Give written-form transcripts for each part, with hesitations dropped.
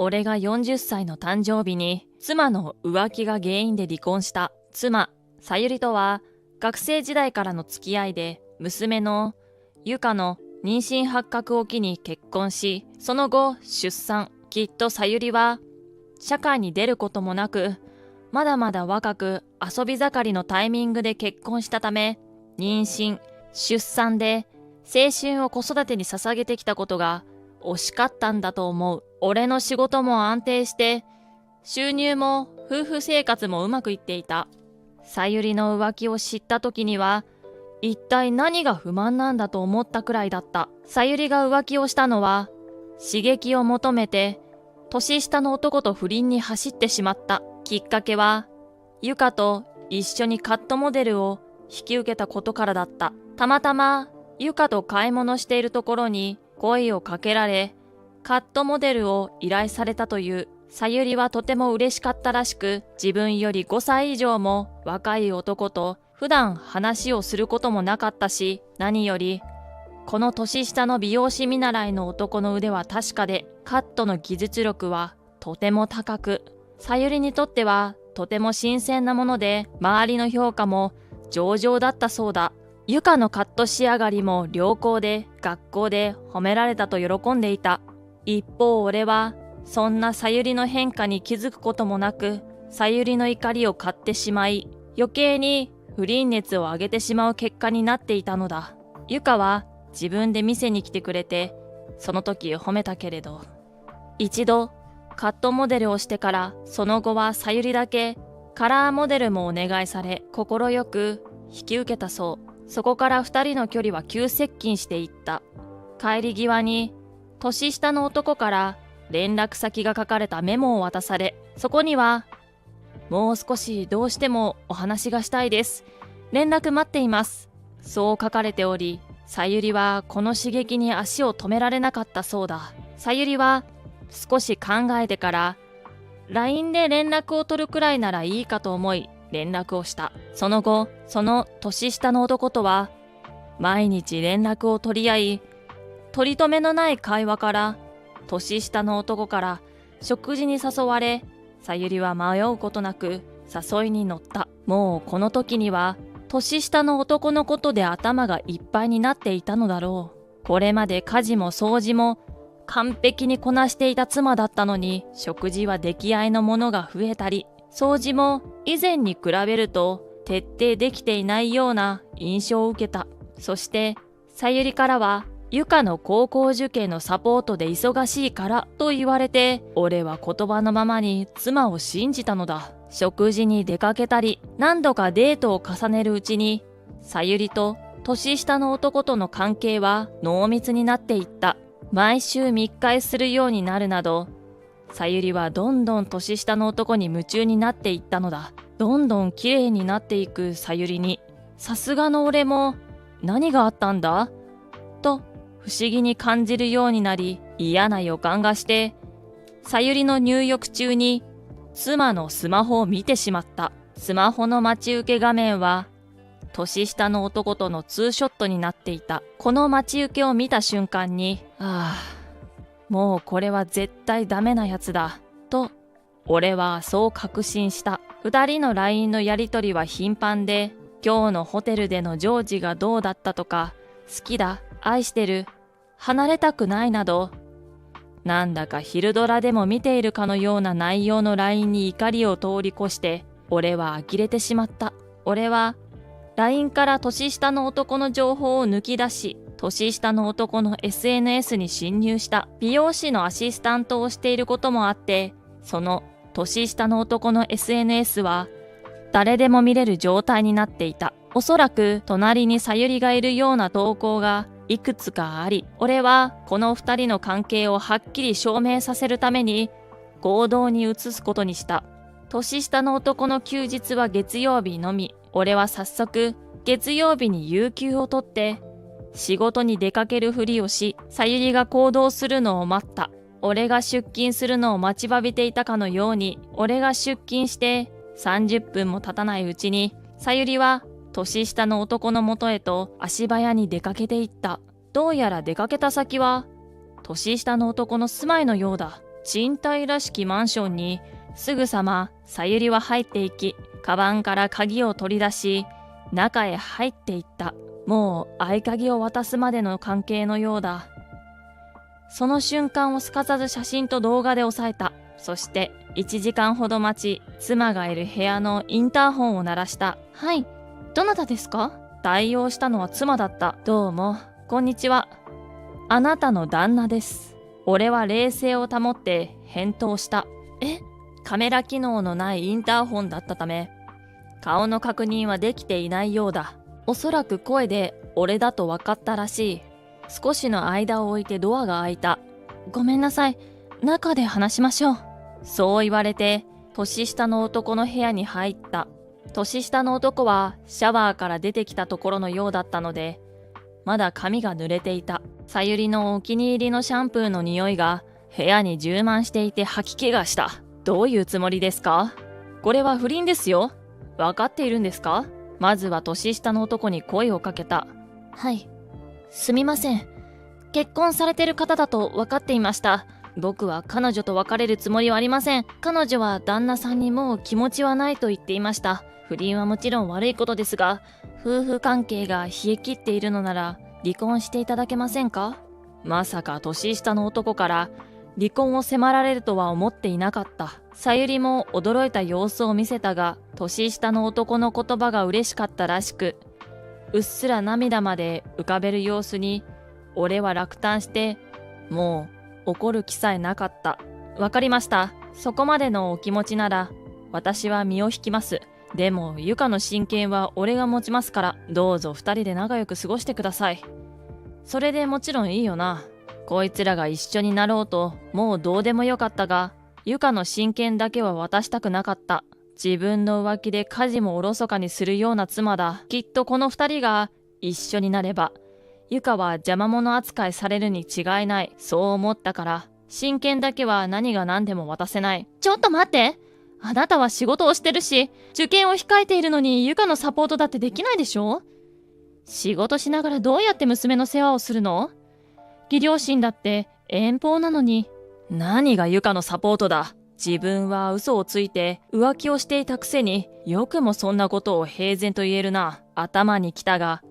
俺が40歳の誕生日に妻の浮気が原因で離婚した。妻、さゆりとは学生時代からの付き合いで、娘のゆかの妊娠発覚を機に結婚し、その後出産。きっとさゆりは社会に出ることもなく、まだまだ若く遊び盛りのタイミングで結婚したため、妊娠、出産で青春を子育てに捧げてきたことが惜しかったんだと思う。俺の仕事も安定して、収入も夫婦生活もうまくいっていた。さゆりの浮気を知った時には、一体何が不満なんだと思ったくらいだった。さゆりが浮気をしたのは、刺激を求めて、年下の男と不倫に走ってしまった。きっかけは、ゆかと一緒にカットモデルを引き受けたことからだった。たまたま、ゆかと買い物しているところに声をかけられ、カットモデルを依頼されたという。さゆりはとても嬉しかったらしく、自分より5歳以上も若い男と普段話をすることもなかったし、何より、この年下の美容師見習いの男の腕は確かで、カットの技術力はとても高く、さゆりにとってはとても新鮮なもので、周りの評価も上々だったそうだ。ゆかのカット仕上がりも良好で、学校で褒められたと喜んでいた。一方俺は、そんなさゆりの変化に気づくこともなく、さゆりの怒りを買ってしまい、余計に不倫熱を上げてしまう結果になっていたのだ。ゆかは自分で店に来てくれて、その時褒めたけれど、一度カットモデルをしてから、その後はさゆりだけカラーモデルもお願いされ、快く引き受けたそう。そこから二人の距離は急接近していった。帰り際に年下の男から連絡先が書かれたメモを渡され、そこには、もう少しどうしてもお話がしたいです。連絡待っています。そう書かれており、さゆりはこの刺激に足を止められなかったそうだ。さゆりは少し考えてから、LINE で連絡を取るくらいならいいかと思い連絡をした。その後、その年下の男とは、毎日連絡を取り合い、取り留めのない会話から、年下の男から食事に誘われ、さゆりは迷うことなく誘いに乗った。もうこの時には年下の男のことで頭がいっぱいになっていたのだろう。これまで家事も掃除も完璧にこなしていた妻だったのに、食事は出来合いのものが増えたり、掃除も以前に比べると徹底できていないような印象を受けた。そしてさゆりからは、ゆかの高校受験のサポートで忙しいからと言われて、俺は言葉のままに妻を信じたのだ。食事に出かけたり、何度かデートを重ねるうちに、さゆりと年下の男との関係は濃密になっていった。毎週密会するようになるなど、さゆりはどんどん年下の男に夢中になっていったのだ。どんどん綺麗になっていくさゆりに、さすがの俺も、何があったんだと、不思議に感じるようになり、嫌な予感がして、さゆりの入浴中に妻のスマホを見てしまった。スマホの待ち受け画面は年下の男とのツーショットになっていた。この待ち受けを見た瞬間に、もうこれは絶対ダメなやつだと俺はそう確信した。二人の LINE のやりとりは頻繁で、今日のホテルでのジョージがどうだったとか、好きだ、愛してる、離れたくないなど、なんだか昼ドラでも見ているかのような内容の LINE に怒りを通り越して、俺は呆れてしまった。俺は LINE から年下の男の情報を抜き出し、年下の男の SNS に侵入した。美容師のアシスタントをしていることもあって、その年下の男の SNS は誰でも見れる状態になっていた。おそらく隣にさゆりがいるような投稿がいくつかあり、俺はこの二人の関係をはっきり証明させるために行動に移すことにした。年下の男の休日は月曜日のみ。俺は早速月曜日に有給を取って仕事に出かけるふりをし、さゆりが行動するのを待った。俺が出勤するのを待ちわびていたかのように、俺が出勤して30分も経たないうちに、さゆりは年下の男のもとへと足早に出かけていった。どうやら出かけた先は年下の男の住まいのようだ。賃貸らしきマンションにすぐさまさゆりは入っていき、カバンから鍵を取り出し、中へ入っていった。もう合鍵を渡すまでの関係のようだ。その瞬間をすかさず写真と動画で押さえた。そして1時間ほど待ち、妻がいる部屋のインターホンを鳴らした。はい、どなたですか？対応したのは妻だった。どうも、こんにちは。あなたの旦那です。俺は冷静を保って返答した。カメラ機能のないインターホンだったため、顔の確認はできていないようだ。おそらく声で俺だと分かったらしい。少しの間を置いてドアが開いた。ごめんなさい。中で話しましょう。そう言われて、年下の男の部屋に入った。年下の男はシャワーから出てきたところのようだったので、まだ髪が濡れていた。さゆりのお気に入りのシャンプーの匂いが部屋に充満していて吐き気がした。どういうつもりですか？これは不倫ですよ。分かっているんですか？まずは年下の男に声をかけた。はい。すみません。結婚されてる方だと分かっていました。僕は彼女と別れるつもりはありません。彼女は旦那さんにもう気持ちはないと言っていました。不倫はもちろん悪いことですが、夫婦関係が冷え切っているのなら離婚していただけませんか？まさか年下の男から離婚を迫られるとは思っていなかった。さゆりも驚いた様子を見せたが、年下の男の言葉が嬉しかったらしく、うっすら涙まで浮かべる様子に、俺は落胆して、もう怒る気さえなかった。わかりました。そこまでのお気持ちなら、私は身を引きます。でも、ゆかの親権は俺が持ちますから、どうぞ二人で仲良く過ごしてください。それでもちろんいいよな。こいつらが一緒になろうと、もうどうでもよかったが、ゆかの親権だけは渡したくなかった。自分の浮気で家事もおろそかにするような妻だ。きっとこの二人が一緒になれば、ゆかは邪魔者扱いされるに違いない。そう思ったから、親権だけは何が何でも渡せない。ちょっと待って。あなたは仕事をしてるし、受験を控えているのにゆかのサポートだってできないでしょ？仕事しながらどうやって娘の世話をするの？義両親だって遠方なのに。何がゆかのサポートだ。自分は嘘をついて浮気をしていたくせによくもそんなことを平然と言えるな。頭にきたが、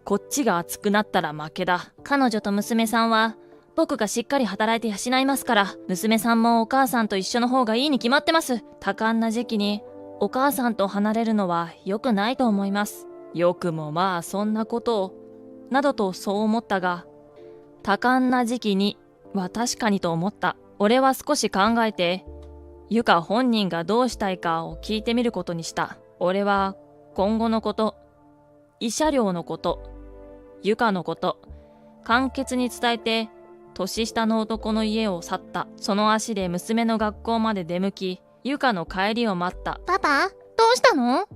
こっちが熱くなったら負けだ。彼女と娘さんは僕がしっかり働いて養いますから、娘さんもお母さんと一緒の方がいいに決まってます。多感な時期にお母さんと離れるのは良くないと思います。よくもまあそんなことを、などとそう思ったが、多感な時期には確かにと思った。俺は少し考えて、ゆか本人がどうしたいかを聞いてみることにした。俺は今後のこと、慰謝料のこと、ゆかのこと、簡潔に伝えて、年下の男の家を去った。その足で娘の学校まで出向き、ゆかの帰りを待った。パパ、どうしたの？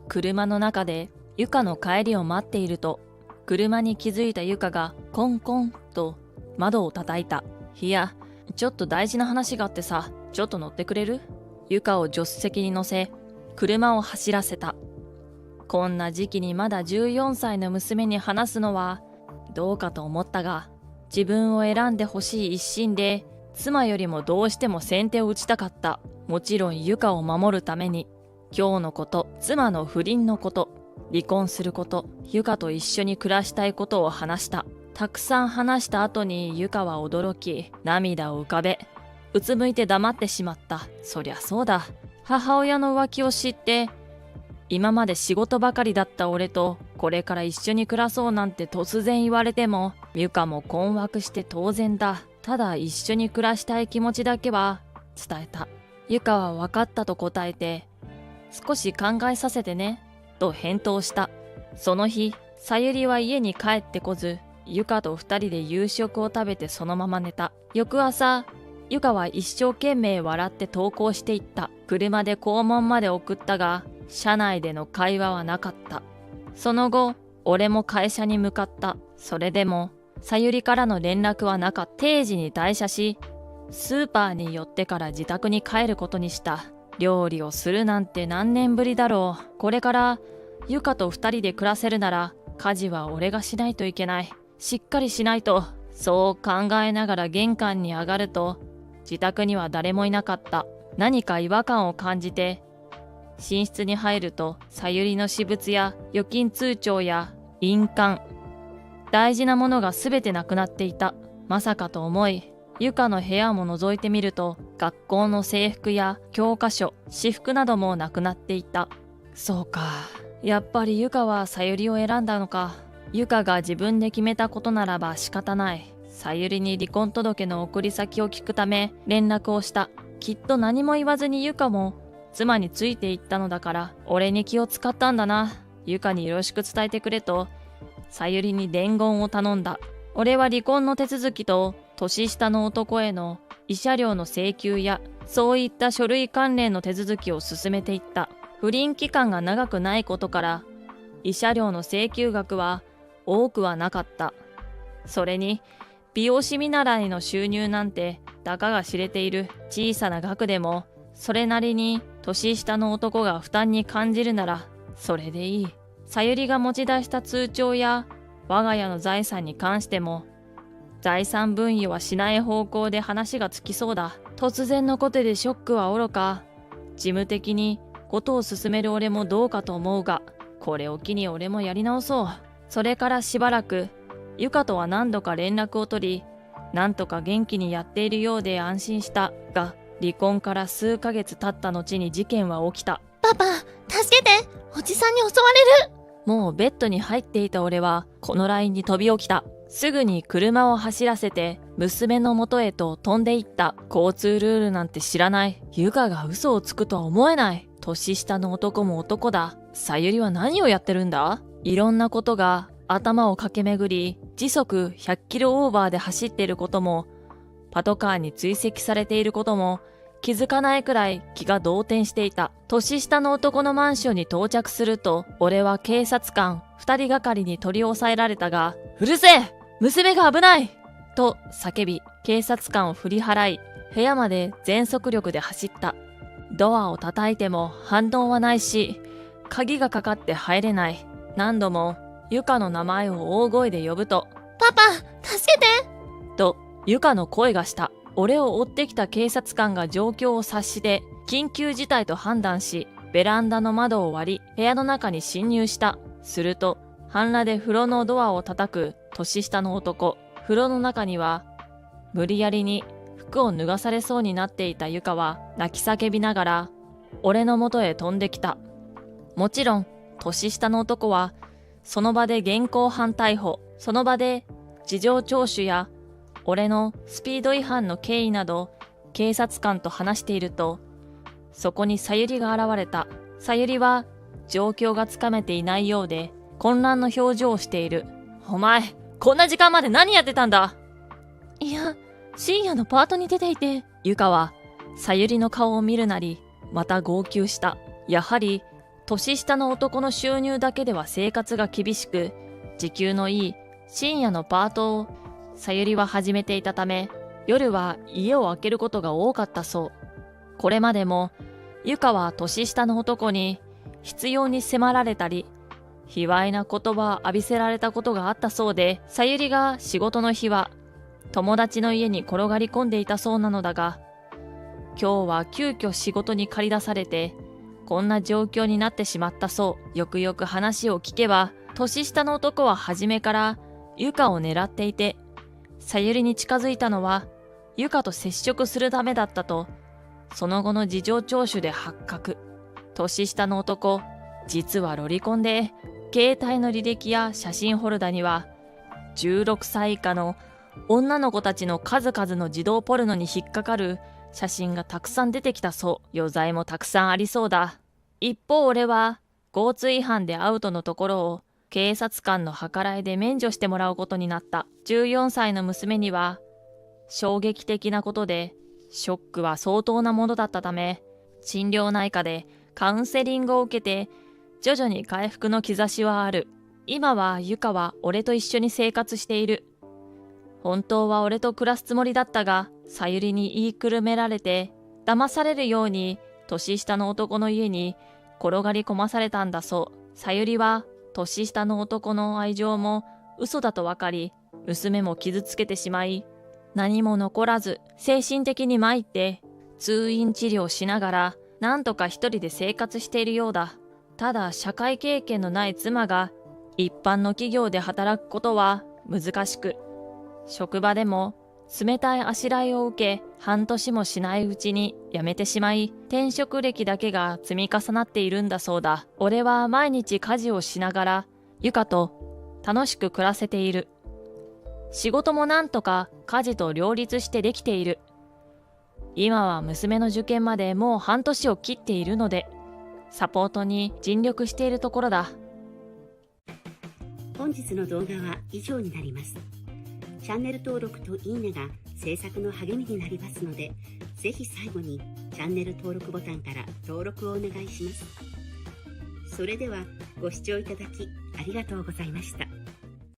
車の中でゆかの帰りを待っていると、車に気づいたゆかがコンコンと窓を叩いた。いや、ちょっと大事な話があってさ、ちょっと乗ってくれる？ゆかを助手席に乗せ、車を走らせた。こんな時期にまだ14歳の娘に話すのはどうかと思ったが、自分を選んでほしい一心で、妻よりもどうしても先手を打ちたかった。もちろんゆかを守るために、今日のこと、妻の不倫のこと、離婚すること、ゆかと一緒に暮らしたいことを話した。たくさん話した後にゆかは驚き、涙を浮かべ、うつむいて黙ってしまった。そりゃそうだ。母親の浮気を知って、今まで仕事ばかりだった俺と、これから一緒に暮らそうなんて突然言われても、ゆかも困惑して当然だ。ただ一緒に暮らしたい気持ちだけは伝えた。ゆかは分かったと答えて、少し考えさせてね、と返答した。その日、さゆりは家に帰ってこず、ゆかと二人で夕食を食べてそのまま寝た。翌朝、ゆかは一生懸命笑って登校していった。車で校門まで送ったが、車内での会話はなかった。その後、俺も会社に向かった。それでも、さゆりからの連絡はなかった。定時に退社し、スーパーに寄ってから自宅に帰ることにした。料理をするなんて何年ぶりだろう。これからゆかと二人で暮らせるなら家事は俺がしないといけない。しっかりしないと。そう考えながら玄関に上がると、自宅には誰もいなかった。何か違和感を感じて寝室に入ると、さゆりの私物や預金通帳や印鑑、大事なものがすべてなくなっていた。まさかと思い、ゆかの部屋も覗いてみると、学校の制服や教科書、私服などもなくなっていた。そうか、やっぱりゆかはさゆりを選んだのか。ゆかが自分で決めたことならば仕方ない。さゆりに離婚届の送り先を聞くため連絡をした。きっと何も言わずにゆかも妻についていったのだから、俺に気を使ったんだな。ゆかによろしく伝えてくれと、さゆりに伝言を頼んだ。俺は離婚の手続きと年下の男への慰謝料の請求やそういった書類関連の手続きを進めていった。不倫期間が長くないことから慰謝料の請求額は多くはなかった。それに美容師見習いの収入なんてたかが知れている。小さな額でもそれなりに年下の男が負担に感じるならそれでいい。さゆりが持ち出した通帳や我が家の財産に関しても財産分与はしない方向で話がつきそうだ。突然のことでショックはおろか、事務的にことを進める俺もどうかと思うが、これを機に俺もやり直そう。それからしばらくゆかとは何度か連絡を取り、なんとか元気にやっているようで安心したが、離婚から数ヶ月経った後に事件は起きた。パパ、助けて！おじさんに襲われる！もうベッドに入っていた俺はこの LINE に飛び起きた。すぐに車を走らせて娘の元へと飛んでいった。交通ルールなんて知らない。ゆかが嘘をつくとは思えない。年下の男も男だ。さゆりは何をやってるんだ？いろんなことが頭を駆け巡り、時速100キロオーバーで走っていることも、パトカーに追跡されていることも、気づかないくらい気が動転していた。年下の男のマンションに到着すると、俺は警察官2人がかりに取り押さえられたが、うるせえ！娘が危ない！と叫び、警察官を振り払い、部屋まで全速力で走った。ドアを叩いても反応はないし、鍵がかかって入れない。何度もゆかの名前を大声で呼ぶと、パパ、助けて！とゆかの声がした。俺を追ってきた警察官が状況を察して緊急事態と判断し、ベランダの窓を割り部屋の中に侵入した。すると半裸で風呂のドアを叩く年下の男。風呂の中には無理やりに服を脱がされそうになっていたゆかは泣き叫びながら俺の元へ飛んできた。もちろん年下の男はその場で現行犯逮捕。その場で事情聴取や俺のスピード違反の経緯など警察官と話していると、そこにさゆりが現れた。さゆりは状況がつかめていないようで混乱の表情をしている。お前、こんな時間まで何やってたんだ？いや、深夜のパートに出ていて。ゆかはさゆりの顔を見るなりまた号泣した。やはり年下の男の収入だけでは生活が厳しく、時給のいい深夜のパートをさゆりは始めていたため、夜は家を空けることが多かったそう。これまでもゆかは年下の男に執拗に迫られたり、卑猥な言葉を浴びせられたことがあったそうで、さゆりが仕事の日は友達の家に転がり込んでいたそうなのだが、今日は急遽仕事に駆り出されてこんな状況になってしまったそう。よくよく話を聞けば、年下の男は初めからゆかを狙っていて、さゆりに近づいたのはゆかと接触するためだったと、その後の事情聴取で発覚。年下の男、実はロリコンで、携帯の履歴や写真フォルダには、16歳以下の女の子たちの数々の児童ポルノに引っかかる写真がたくさん出てきたそう。余罪もたくさんありそうだ。一方俺は、交通違反でアウトのところを、警察官の計らいで免除してもらうことになった。14歳の娘には、衝撃的なことで、ショックは相当なものだったため、心療内科でカウンセリングを受けて、徐々に回復の兆しはある。今はゆかは俺と一緒に生活している。本当は俺と暮らすつもりだったが、さゆりに言いくるめられて、騙されるように年下の男の家に転がり込まされたんだそう。さゆりは年下の男の愛情も嘘だと分かり、娘も傷つけてしまい、何も残らず精神的に参って通院治療しながらなんとか一人で生活しているようだ。ただ社会経験のない妻が一般の企業で働くことは難しく、職場でも冷たいあしらいを受け半年もしないうちに辞めてしまい、転職歴だけが積み重なっているんだそうだ。俺は毎日家事をしながらゆかと楽しく暮らせている。仕事もなんとか家事と両立してできている。今は娘の受験までもう半年を切っているので、サポートに尽力しているところだ。本日の動画は以上になります。チャンネル登録といいねが制作の励みになりますので、ぜひ最後にチャンネル登録ボタンから登録をお願いします。それではご視聴いただきありがとうございました。